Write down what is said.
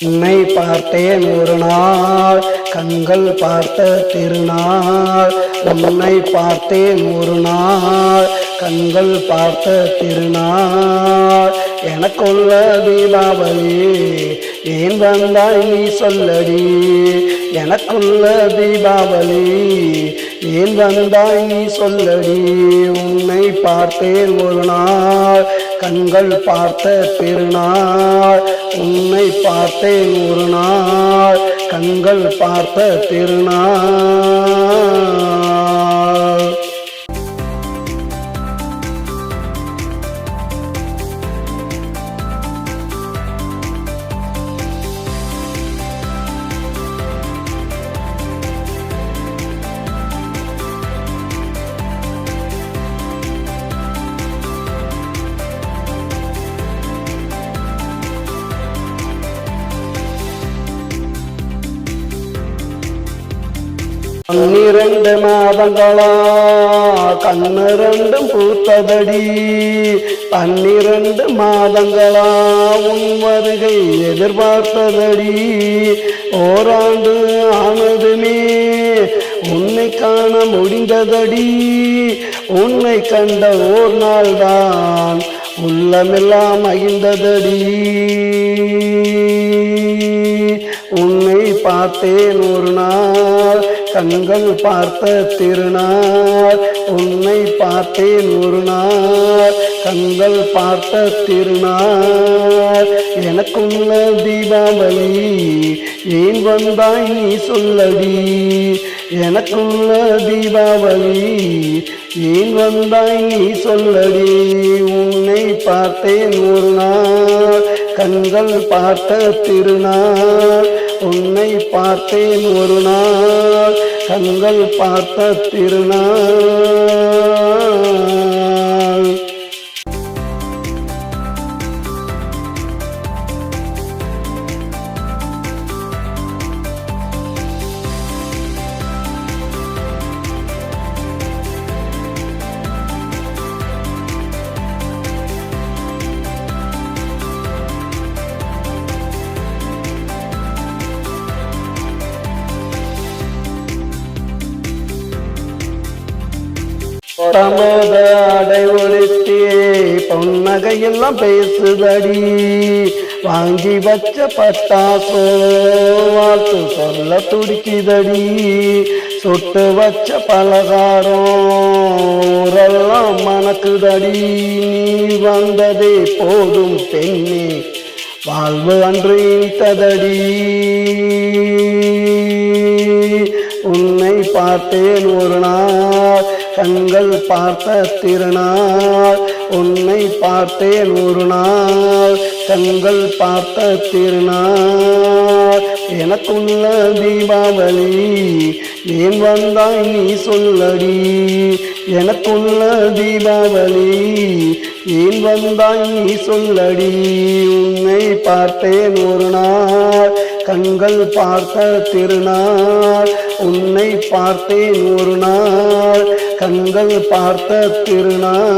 உன்னை பார்த்தேன் ஒரு நாள் கண்கள் பார்த்த திருநாள். உன்னை பார்த்தேன் ஒரு நாள் கண்கள் பார்த்த திருநாள். எனக்குள்ள தீபாவளி ஏன் வந்தாய் நீ சொல்லடி. எனக்குள்ள தீபாவளி ஏன் வந்தாய் நீ சொல்லடி. உன்னை பார்த்தேன் ஒரு நாள் கண்கள் பார்த்த திருநாள். உன்னை பார்த்தேன் ஒரு நாள் கண்கள் பார்த்த திருநாள். பன்னிரண்டு மாதங்களா கண்ணு ரெண்டும் பூத்ததடி. 12 மாதங்களா உன் வருகை எதிர்பார்த்ததடி. ஓராண்டு ஆனதுமே உன்னை காண முடிந்ததடி. உன்னை கண்ட ஓர் நாள் தான் உள்ளமெல்லாம் மகிழ்ந்ததடி. உன்னை பார்த்தேன் ஒரு நாள் கண்கள் பார்த்த திருநாள். உன்னை பார்த்தேன் ஒரு நாள் கண்கள் பார்த்த திருநாள். எனக்குள்ள தீபாவளி ஏன் வந்தாய் நீ சொல்லடி. எனக்குள்ள தீபாவளி ஏன் வந்தாய் நீ சொல்லடி. உன்னை பார்த்தேன் ஒரு நாள் கண்கள் பார்த்த திருநாள். உன்னை பார்த்தேன் ஒரு நாள் கண்கள் பார்த்த திருநாள். தமோத அடை ஒழித்தே பொன்னகையெல்லாம் பேசுதடி. வாங்கி வச்ச பட்டாசோ வாழ்த்து சொல்ல துடிக்குதடி. சுட்டு வச்ச பலகாரம் ஊரெல்லாம் மணக்குதடி. நீ வந்ததே போதும் பெண்ணே வாழ்வு அன்று இனித்ததடி. உன்னை பார்த்தேன் ஒரு நாள் கண்கள் பார்த்த திருநாள். உன்னை பார்த்தேன் ஒரு நாள் கண்கள் பார்த்த திருநாள். எனக்குள்ள தீபாவளி ஏன் வந்தாய் நீ சொல்லடி. எனக்குள்ள தீபாவளி ஏன் வந்தாய் நீ சொல்லடி. உன்னை பார்த்தேன் ஒரு நாள் கண்கள் பார்த்த திருநாள். உன்னை பார்த்தேன் ஒரு நாள் கண்கள் பார்த்த திருநாள்.